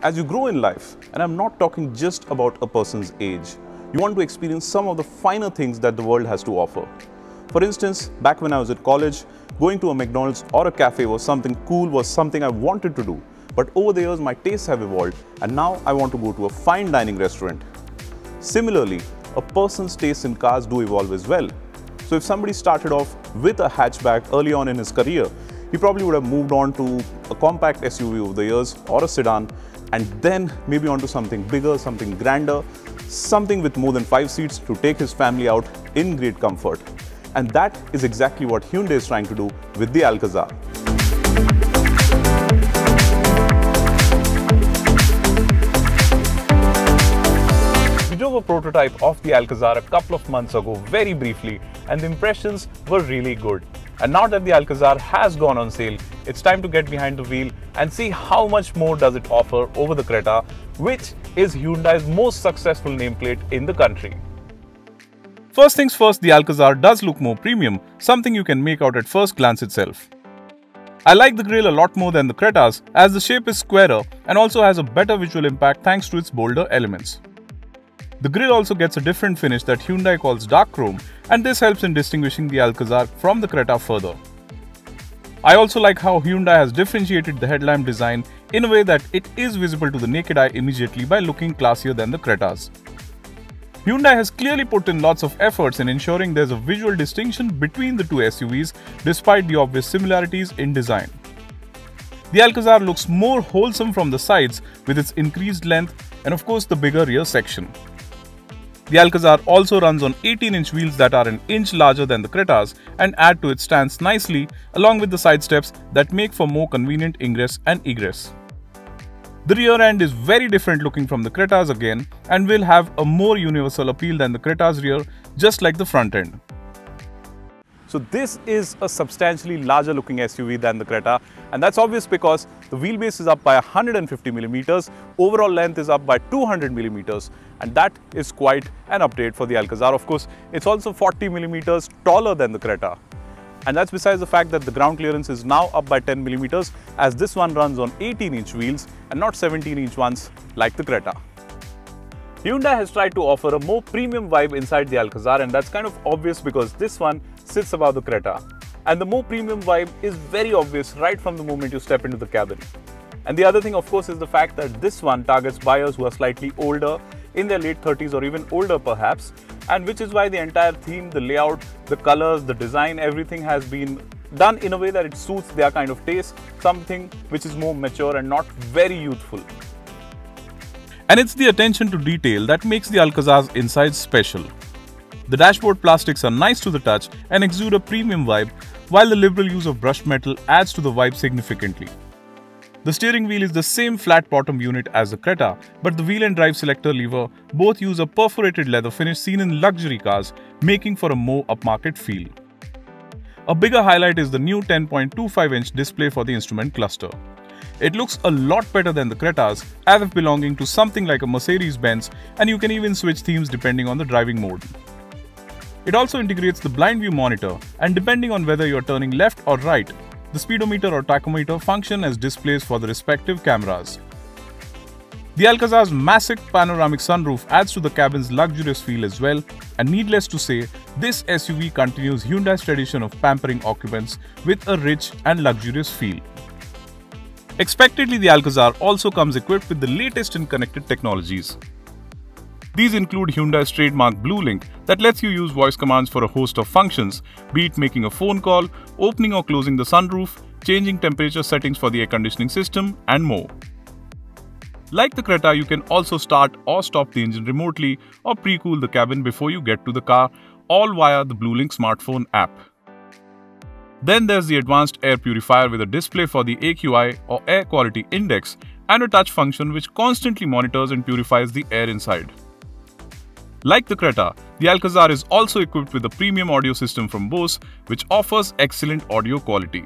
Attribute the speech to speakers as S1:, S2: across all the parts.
S1: As you grow in life, and I'm not talking just about a person's age, you want to experience some of the finer things that the world has to offer. For instance, back when I was at college, going to a McDonald's or a cafe was something cool, was something I wanted to do. But over the years, my tastes have evolved, and now I want to go to a fine dining restaurant. Similarly, a person's tastes in cars do evolve as well. So if somebody started off with a hatchback early on in his career, he probably would have moved on to a compact SUV over the years or a sedan, and then maybe onto something bigger, something grander, something with more than 5 seats to take his family out in great comfort. And that is exactly what Hyundai is trying to do with the Alcazar. We drove a prototype of the Alcazar a couple of months ago very briefly, and the impressions were really good. And now that the Alcazar has gone on sale, it's time to get behind the wheel and see how much more does it offer over the Creta, which is Hyundai's most successful nameplate in the country. First things first, the Alcazar does look more premium, something you can make out at first glance itself. I like the grille a lot more than the Creta's, as the shape is squarer and also has a better visual impact thanks to its bolder elements. The grille also gets a different finish that Hyundai calls dark chrome, and this helps in distinguishing the Alcazar from the Creta further. I also like how Hyundai has differentiated the headlamp design in a way that it is visible to the naked eye immediately by looking classier than the Creta's. Hyundai has clearly put in lots of efforts in ensuring there's a visual distinction between the two SUVs despite the obvious similarities in design. The Alcazar looks more wholesome from the sides with its increased length and of course the bigger rear section. The Alcazar also runs on 18-inch wheels that are an inch larger than the Creta's and add to its stance nicely, along with the side steps that make for more convenient ingress and egress. The rear end is very different looking from the Creta's again and will have a more universal appeal than the Creta's rear, just like the front end. So this is a substantially larger looking SUV than the Creta, and that's obvious because the wheelbase is up by 150mm, overall length is up by 200mm, and that is quite an update for the Alcazar. Of course, it's also 40mm taller than the Creta. And that's besides the fact that the ground clearance is now up by 10mm, as this one runs on 18-inch wheels and not 17-inch ones like the Creta. Hyundai has tried to offer a more premium vibe inside the Alcazar, and that's kind of obvious because this one sits above the Creta. And the more premium vibe is very obvious right from the moment you step into the cabin. And the other thing, of course, is the fact that this one targets buyers who are slightly older, in their late 30s or even older perhaps, and which is why the entire theme, the layout, the colors, the design, everything has been done in a way that it suits their kind of taste, something which is more mature and not very youthful. And it's the attention to detail that makes the Alcazar's inside special. The dashboard plastics are nice to the touch and exude a premium vibe, while the liberal use of brushed metal adds to the vibe significantly. The steering wheel is the same flat bottom unit as the Creta, but the wheel and drive selector lever both use a perforated leather finish seen in luxury cars, making for a more upmarket feel. A bigger highlight is the new 10.25-inch display for the instrument cluster. It looks a lot better than the Creta's, as if belonging to something like a Mercedes-Benz, and you can even switch themes depending on the driving mode. It also integrates the blind view monitor, and depending on whether you're turning left or right, the speedometer or tachometer function as displays for the respective cameras. The Alcazar's massive panoramic sunroof adds to the cabin's luxurious feel as well, and needless to say, this SUV continues Hyundai's tradition of pampering occupants with a rich and luxurious feel. Expectedly, the Alcazar also comes equipped with the latest in connected technologies. These include Hyundai's trademark BlueLink that lets you use voice commands for a host of functions, be it making a phone call, opening or closing the sunroof, changing temperature settings for the air conditioning system, and more. Like the Creta, you can also start or stop the engine remotely or pre-cool the cabin before you get to the car, all via the BlueLink smartphone app. Then there's the advanced air purifier with a display for the AQI or Air Quality Index and a touch function which constantly monitors and purifies the air inside. Like the Creta, the Alcazar is also equipped with a premium audio system from Bose, which offers excellent audio quality.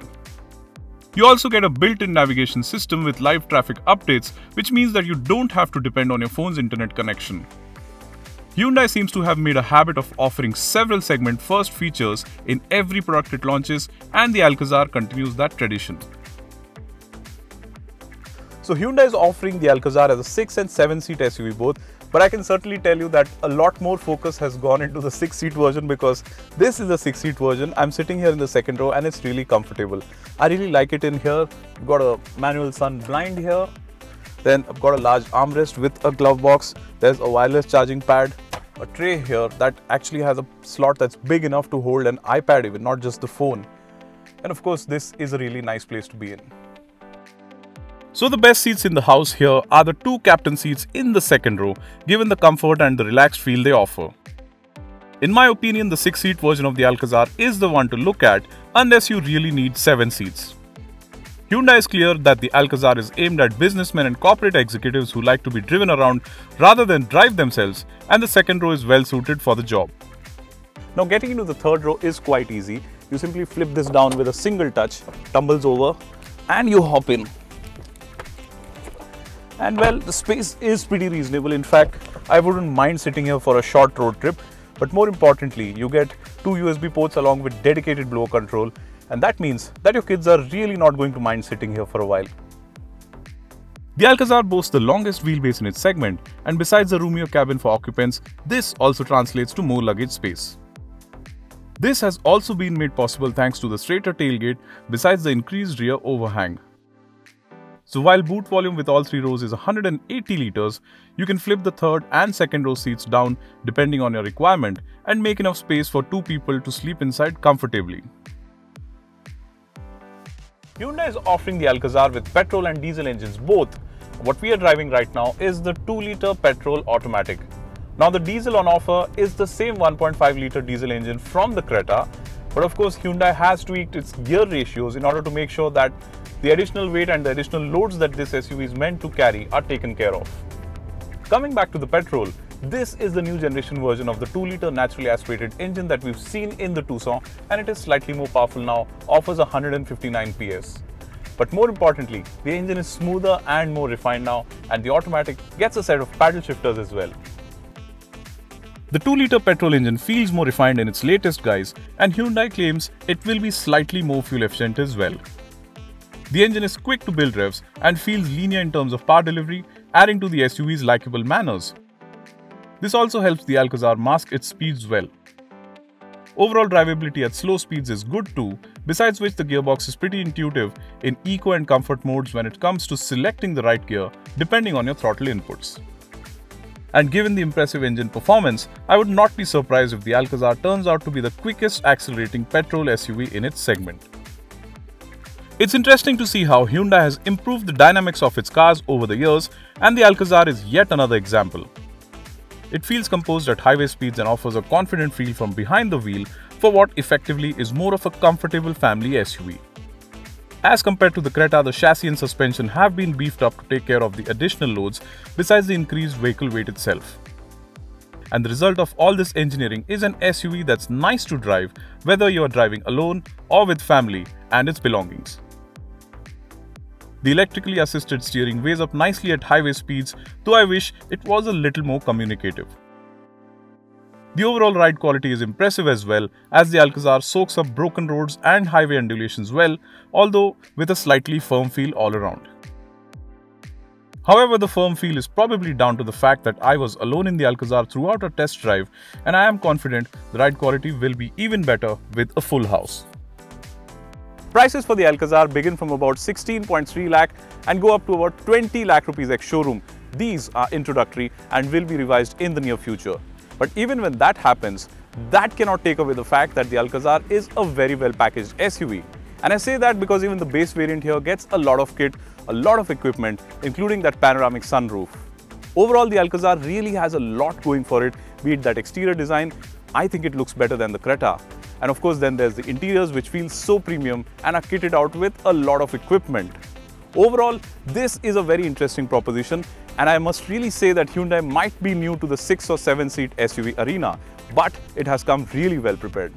S1: You also get a built-in navigation system with live traffic updates, which means that you don't have to depend on your phone's internet connection. Hyundai seems to have made a habit of offering several segment-first features in every product it launches, and the Alcazar continues that tradition. So Hyundai is offering the Alcazar as a 6 and 7 seat SUV both, but I can certainly tell you that a lot more focus has gone into the 6 seat version because this is the 6 seat version. I'm sitting here in the second row and it's really comfortable. I really like it in here. I've got a manual sun blind here. Then I've got a large armrest with a glove box. There's a wireless charging pad, a tray here that actually has a slot that's big enough to hold an iPad even, not just the phone. And of course, this is a really nice place to be in. So the best seats in the house here are the two captain seats in the second row, given the comfort and the relaxed feel they offer. In my opinion, the 6-seat version of the Alcazar is the one to look at unless you really need 7 seats. Hyundai is clear that the Alcazar is aimed at businessmen and corporate executives who like to be driven around rather than drive themselves, and the second row is well suited for the job. Now getting into the third row is quite easy. You simply flip this down with a single touch, tumbles over, and you hop in. And well, the space is pretty reasonable. In fact, I wouldn't mind sitting here for a short road trip. But more importantly, you get 2 USB ports along with dedicated blower control. And that means that your kids are really not going to mind sitting here for a while. The Alcazar boasts the longest wheelbase in its segment. And besides the roomier cabin for occupants, this also translates to more luggage space. This has also been made possible thanks to the straighter tailgate besides the increased rear overhang. So while boot volume with all 3 rows is 180 litres, you can flip the third and second row seats down depending on your requirement and make enough space for 2 people to sleep inside comfortably. Hyundai is offering the Alcazar with petrol and diesel engines both. What we are driving right now is the 2-litre petrol automatic. Now the diesel on offer is the same 1.5-litre diesel engine from the Creta, but of course Hyundai has tweaked its gear ratios in order to make sure that the additional weight and the additional loads that this SUV is meant to carry are taken care of. Coming back to the petrol, this is the new generation version of the 2-litre naturally aspirated engine that we've seen in the Tucson, and it is slightly more powerful now, offers 159 PS. But more importantly, the engine is smoother and more refined now, and the automatic gets a set of paddle shifters as well. The 2-litre petrol engine feels more refined in its latest guise, and Hyundai claims it will be slightly more fuel efficient as well. The engine is quick to build revs and feels linear in terms of power delivery, adding to the SUV's likable manners. This also helps the Alcazar mask its speeds well. Overall drivability at slow speeds is good too, besides which the gearbox is pretty intuitive in eco and comfort modes when it comes to selecting the right gear depending on your throttle inputs. And given the impressive engine performance, I would not be surprised if the Alcazar turns out to be the quickest accelerating petrol SUV in its segment. It's interesting to see how Hyundai has improved the dynamics of its cars over the years, and the Alcazar is yet another example. It feels composed at highway speeds and offers a confident feel from behind the wheel for what effectively is more of a comfortable family SUV. As compared to the Creta, the chassis and suspension have been beefed up to take care of the additional loads besides the increased vehicle weight itself. And the result of all this engineering is an SUV that's nice to drive whether you're driving alone or with family and its belongings. The electrically assisted steering weighs up nicely at highway speeds, though I wish it was a little more communicative. The overall ride quality is impressive as well, as the Alcazar soaks up broken roads and highway undulations well, although with a slightly firm feel all around. However, the firm feel is probably down to the fact that I was alone in the Alcazar throughout a test drive, and I am confident the ride quality will be even better with a full house. Prices for the Alcazar begin from about 16.3 lakh and go up to about 20 lakh rupees ex-showroom. These are introductory and will be revised in the near future. But even when that happens, that cannot take away the fact that the Alcazar is a very well packaged SUV. And I say that because even the base variant here gets a lot of kit, a lot of equipment, including that panoramic sunroof. Overall, the Alcazar really has a lot going for it, be it that exterior design. I think it looks better than the Creta. And of course, then there's the interiors, which feel so premium and are kitted out with a lot of equipment. Overall, this is a very interesting proposition, and I must really say that Hyundai might be new to the 6 or 7 seat SUV arena, but it has come really well prepared.